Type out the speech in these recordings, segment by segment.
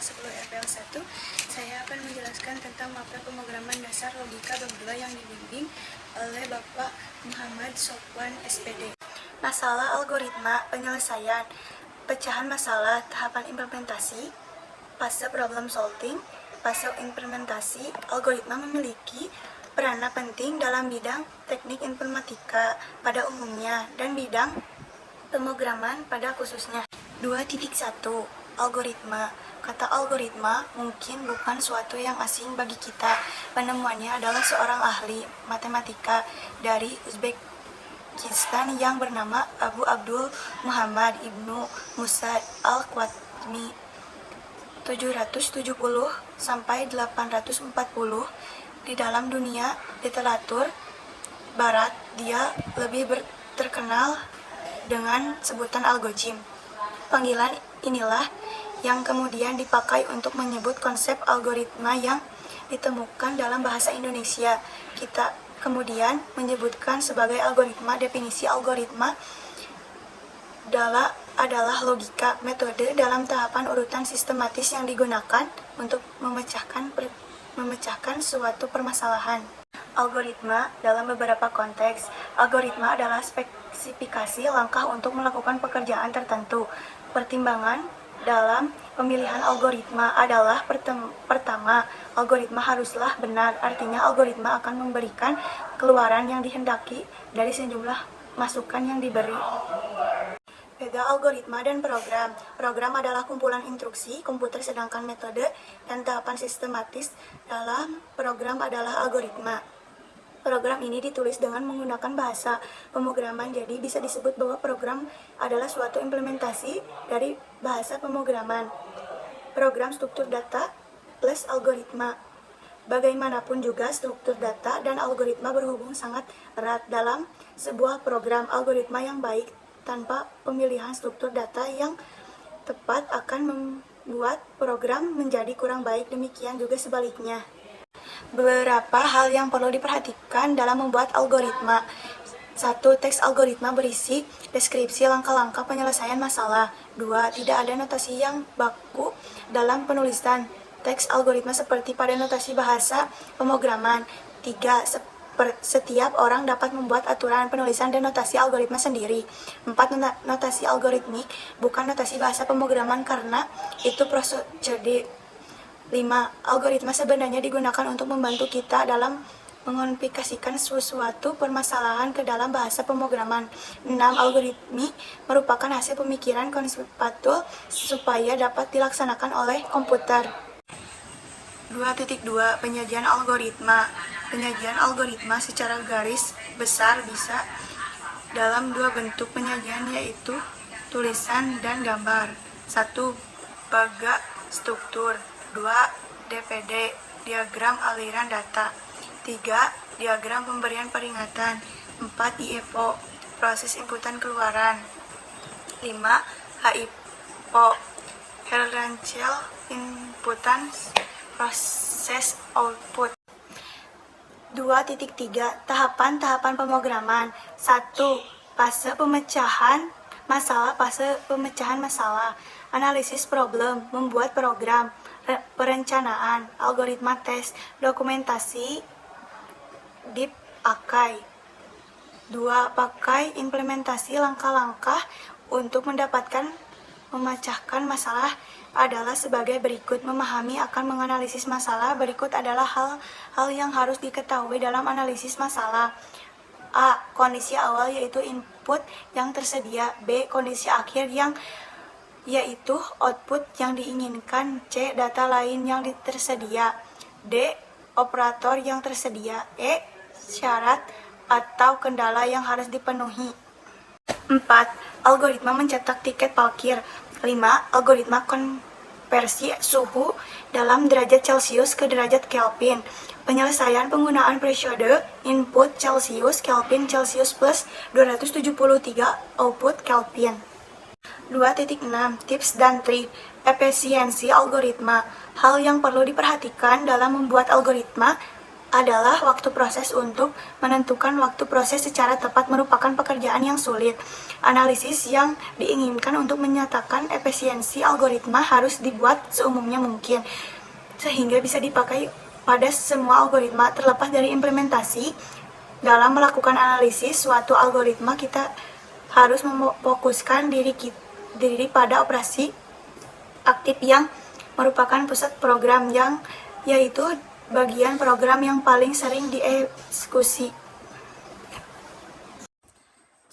kelas 10 FPL 1. Saya akan menjelaskan tentang mapel pemrograman dasar logika bab 2 yang dibimbing oleh Bapak Muhammad Sofwan SPD. Masalah algoritma penyelesaian, pecahan masalah, tahapan implementasi, fase problem solving, fase implementasi. Algoritma memiliki peranan penting dalam bidang teknik informatika pada umumnya dan bidang pemrograman pada khususnya. 2.1 Algoritma. Kata algoritma mungkin bukan suatu yang asing bagi kita. Penemuannya adalah seorang ahli matematika dari Uzbekistan yang bernama Abu Abdul Muhammad Ibnu Musa Al-Qatmi 770 sampai 840. Di dalam dunia literatur barat dia lebih terkenal dengan sebutan algoritma. Panggilan inilah yang kemudian dipakai untuk menyebut konsep algoritma yang ditemukan dalam bahasa Indonesia. Kita kemudian menyebutkan sebagai algoritma. Definisi algoritma adalah logika, metode dalam tahapan urutan sistematis yang digunakan untuk memecahkan suatu permasalahan. Algoritma dalam beberapa konteks. Algoritma adalah spesifikasi langkah untuk melakukan pekerjaan tertentu. Pertimbangan dalam pemilihan algoritma adalah pertama, algoritma haruslah benar, artinya algoritma akan memberikan keluaran yang dihendaki dari sejumlah masukan yang diberi. Beda algoritma dan program. Program adalah kumpulan instruksi komputer, sedangkan metode dan tahapan sistematis dalam program adalah algoritma. Program ini ditulis dengan menggunakan bahasa pemrograman, jadi bisa disebut bahwa program adalah suatu implementasi dari bahasa pemrograman. Program struktur data plus algoritma. Bagaimanapun juga struktur data dan algoritma berhubung sangat erat dalam sebuah program. Algoritma yang baik tanpa pemilihan struktur data yang tepat akan membuat program menjadi kurang baik, demikian juga sebaliknya. Beberapa hal yang perlu diperhatikan dalam membuat algoritma. 1. Teks algoritma berisi deskripsi langkah-langkah penyelesaian masalah. 2. Tidak ada notasi yang baku dalam penulisan teks algoritma seperti pada notasi bahasa pemrograman. 3. Setiap orang dapat membuat aturan penulisan dan notasi algoritma sendiri. 4. Notasi algoritmik bukan notasi bahasa pemrograman karena itu prosedur. 5. Algoritma sebenarnya digunakan untuk membantu kita dalam mengonfigurasikan suatu permasalahan ke dalam bahasa pemrograman. 6. Algoritmi merupakan hasil pemikiran konseptual supaya dapat dilaksanakan oleh komputer. 2.2 Penyajian algoritma. Penyajian algoritma secara garis besar bisa dalam dua bentuk penyajian, yaitu tulisan dan gambar. 1. Baga struktur. 2. DPD, diagram aliran data. 3. Diagram pemberian peringatan. 4. IEPO, proses inputan keluaran. 5. HIPO, Differential Inputan Proses Output. 2.3 Tahapan-tahapan pemrograman. 1. Fase pemecahan masalah. Analisis problem, membuat program. Perencanaan, algoritma tes, dokumentasi dipakai. 2. Pakai implementasi langkah-langkah untuk memecahkan masalah adalah sebagai berikut. Memahami akan menganalisis masalah. Berikut adalah hal yang harus diketahui dalam analisis masalah. A. Kondisi awal, yaitu input yang tersedia. B. Kondisi akhir, yaitu output yang diinginkan. C. Data lain yang tersedia. D. Operator yang tersedia. E. Syarat atau kendala yang harus dipenuhi. 4. Algoritma mencetak tiket parkir. 5. Algoritma konversi suhu dalam derajat Celcius ke derajat Kelvin. Penyelesaian penggunaan periode input Celcius, Kelvin, Celcius plus 273 output Kelvin. 2.6 Tips dan trik. Efisiensi algoritma. Hal yang perlu diperhatikan dalam membuat algoritma adalah waktu proses untuk menentukan waktu proses secara tepat merupakan pekerjaan yang sulit. Analisis yang diinginkan untuk menyatakan efisiensi algoritma harus dibuat seumumnya mungkin, sehingga bisa dipakai pada semua algoritma terlepas dari implementasi. Dalam melakukan analisis suatu algoritma, kita harus memfokuskan diri pada operasi aktif yang merupakan pusat program, yaitu bagian program yang paling sering dieksekusi.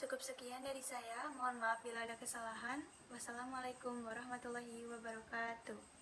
Cukup sekian dari saya, mohon maaf bila ada kesalahan. Wassalamualaikum warahmatullahi wabarakatuh.